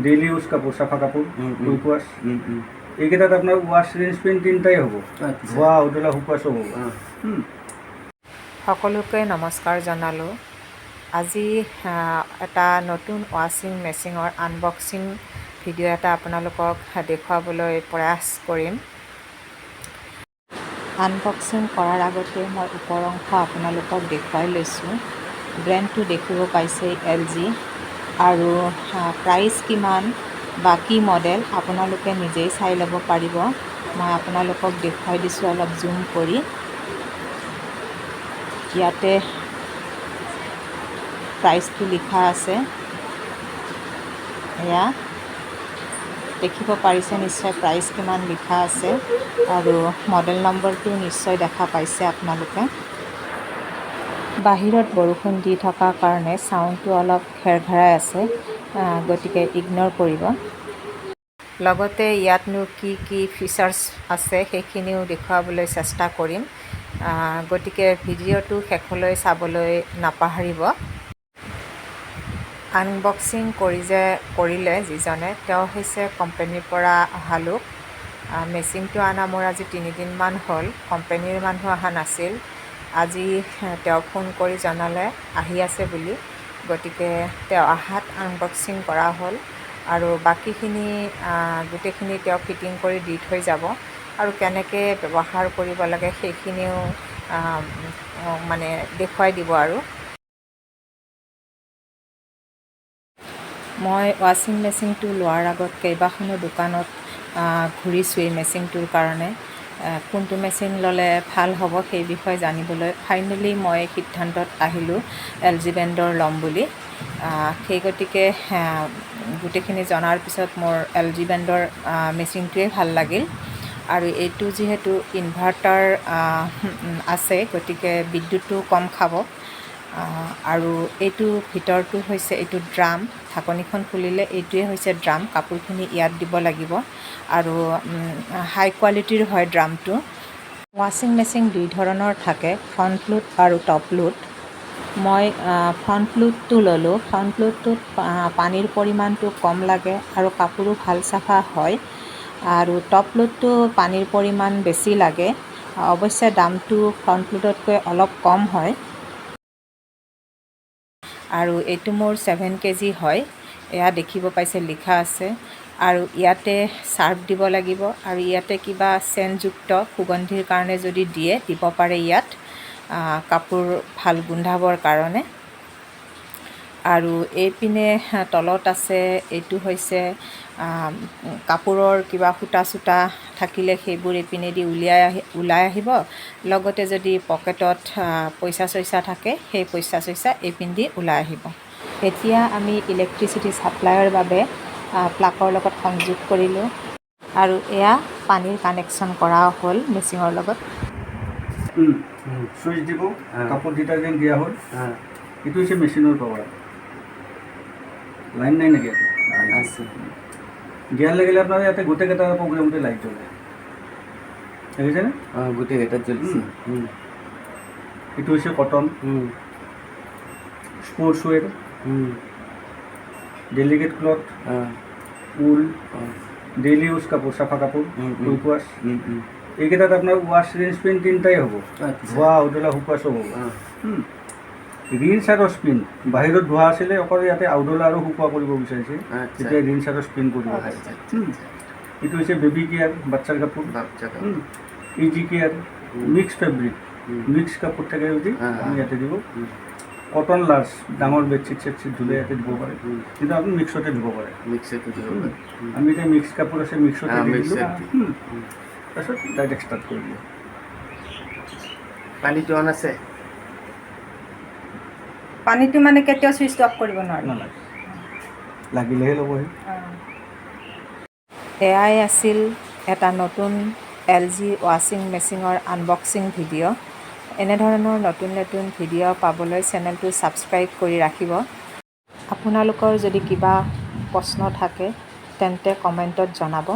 Daily use কাপোৰ, চাফা কাপোৰ, কুইক ৱাছ। এইকেইটাত আপোনাৰ ৱাছ ৰেঞ্জ পেন তিনিটাই হ'ব, ধোৱা আউডলা শুকুৱা চব হ'ব। সকলোকে নমস্কাৰ জনালোঁ। আজি এটা নতুন ৱাশ্বিং মেচিনৰ আনবক্সিং ভিডিঅ' এটা আপোনালোকক দেখুৱাবলৈ প্ৰয়াস কৰিম। আনবক্সিং কৰাৰ আগতে মই ওপৰ অংশ আপোনালোকক দেখুৱাই লৈছোঁ। ব্ৰেণ্ডটো দেখিব পাইছে LG, আৰু প্ৰাইচ কিমান বা কি মডেল আপোনালোকে নিজেই চাই ল'ব পাৰিব। মই আপোনালোকক দেখুৱাই দিছোঁ অলপ জুম কৰি। ইয়াতে প্ৰাইচটো লিখা আছে, এয়া দেখিব পাৰিছে নিশ্চয় প্ৰাইচ কিমান লিখা আছে, আৰু মডেল নম্বৰটো নিশ্চয় দেখা পাইছে আপোনালোকে। বাহিৰত বৰষুণ দি থকাৰ কাৰণে চাউণ্ডটো অলপ ঘেৰঘেৰাই আছে, গতিকে ইগন'ৰ কৰিব। লগতে ইয়াতনো কি কি ফিচাৰ্ছ আছে সেইখিনিও দেখুৱাবলৈ চেষ্টা কৰিম, গতিকে ভিডিঅ'টো শেষলৈ চাবলৈ নাপাহৰিব। আনবক্সিং কৰিলে যিজনে, তেওঁ হৈছে কোম্পানীৰ পৰা অহা লোক। মেচিনটো অনা মোৰ আজি 3 দিনমান হ'ল, কোম্পানীৰ মানুহ অহা নাছিল। আজি তেওঁ ফোন কৰি জনালে আহি আছে বুলি, গতিকে তেওঁ অহাত আনবক্সিং কৰা হ'ল, আৰু বাকীখিনি গোটেইখিনি তেওঁ ফিটিং কৰি দি থৈ যাব, আৰু কেনেকৈ ব্যৱহাৰ কৰিব লাগে সেইখিনিও মানে দেখুৱাই দিব। আৰু মই ৱাশ্বিং মেচিনটো লোৱাৰ আগত কেইবাখনো দোকানত ঘূৰিছোঁ এই মেচিনটোৰ কাৰণে। কোনটো মেচিন ল'লে ভাল হ'ব সেই বিষয়ে জানিবলৈ ফাইনেলি মই সিদ্ধান্তত আহিলোঁ LG ব্ৰেণ্ডৰ ল'ম বুলি। সেই গতিকে গোটেইখিনি জনাৰ পিছত মোৰ LG ব্ৰেণ্ডৰ মেচিনটোৱেই ভাল লাগিল। আৰু এইটো যিহেতু ইনভাৰ্টাৰ আছে, গতিকে বিদ্যুৎটো কম খাব। আৰু এইটো ভিতৰটো হৈছে এইটো ড্ৰাম, ঢাকনিখন খুলিলে এইটোৱে হৈছে ড্ৰাম, কাপোৰখিনি ইয়াত দিব লাগিব, আৰু হাই কোৱালিটিৰ হয় ড্ৰামটো। ৱাশ্বিং মেচিন 2 ধৰণৰ থাকে, ফ্ৰণ্ট লোড আৰু টপ লোড। মই ফ্ৰণ্ট লোডটো ল'লোঁ। ফ্ৰণ্ট লোডটোত পানীৰ পৰিমাণটো কম লাগে আৰু কাপোৰো ভাল চাফা হয়, আৰু টপ লোডটো পানীৰ পৰিমাণ বেছি লাগে। অৱশ্যে দামটো ফ্ৰণ্ট লোডতকৈ অলপ কম হয়। আৰু এইটো মোৰ 7 kg হয়, এয়া দেখিব পাইছে লিখা আছে। আৰু ইয়াতে চাৰ্ফ দিব লাগিব, আৰু ইয়াতে কিবা চেণ্টযুক্ত সুগন্ধিৰ কাৰণে যদি দিব পাৰে ইয়াত, কাপোৰ ভাল গোন্ধাবৰ কাৰণে। আৰু এইপিনে তলত আছে, এইটো হৈছে কাপোৰৰ কিবা সূতা চূতা থাকিলে সেইবোৰ এইপিনেদি ওলাই আহিব। লগতে যদি পকেটত পইচা চইচা থাকে সেই পইচা চইচা এইপিনেদি ওলাই আহিব। এতিয়া আমি ইলেক্ট্ৰিচিটি ছাপ্লাইৰ বাবে প্লাগৰ লগত সংযোগ কৰিলোঁ, আৰু এয়া পানীৰ কানেকশ্যন কৰা হ'ল মেচিনৰ লগত। চুইচ দিব, কাপোৰ ডিটাৰজেণ্ট দিয়া হ'ল। এইটো হৈছে মেচিনৰ পাৱাৰ। লাইন নাই নেকি? আছে। দিয়াৰ লাগিলে আপোনাৰ ইয়াতে গোটেইকেইটা প্ৰগ্ৰেমতে লাইট জ্বলে, দেখিছেনে? গোটেইকেইটাত জ্বলিছে। এইটো হৈছে কটন, স্পৰ্টছ ৱেৰ, ডেলিকেট ক্লথ, উল, ডেইলি ইউজ কাপোৰ, চাফা কাপোৰ, কুইক ৱাছ। এইকেইটাত আপোনাৰ ৱাছ ৰেঞ্জ পেন তিনিটাই হ'ব, ধোৱা আউডলা শুকুৱা চব হ'ব। ৰিন্স আৰু স্পিন, বাহিৰত ধোৱা আছিলে, অকল ইয়াতে আউডলা আৰু শুকুৱা কৰিব বিচাৰিছে, তেতিয়া ৰিন্স আৰু স্পিন কৰিব পাৰে। এইটো হৈছে বেবী কেয়াৰ, বাচ্চাৰ কাপোৰ, easy care, mix fabric, mix কাপোৰ থাকে যদি আমি ইয়াতে দিব। কটন লাৰ্জ, ডাঙৰ বেডশ্বীট চেডশ্বীট ধুলে ইয়াতে দিব পাৰে, কিন্তু আপুনি মিক্সতে দিব পাৰে। আমি এতিয়া মিক্স কাপোৰ আছে, মিক্সতে দি দিলোঁ। তাৰপিছত ডাইৰেক্ট ষ্টাৰ্ট কৰি দিলোঁ। পানীটো অন আছে? পানীটো মানে কেতিয়াও চুইচ অফ কৰিব নালাগে, লাগিলেহে ল'বহি। এয়াই আছিল এটা নতুন LG ৱাশ্বিং মেচিনৰ আনবক্সিং ভিডিঅ'। এনেধৰণৰ নতুন নতুন ভিডিঅ' পাবলৈ চেনেলটো ছাবস্ক্ৰাইব কৰি ৰাখিব। আপোনালোকৰ যদি কিবা প্ৰশ্ন থাকে তেন্তে কমেণ্টত জনাব।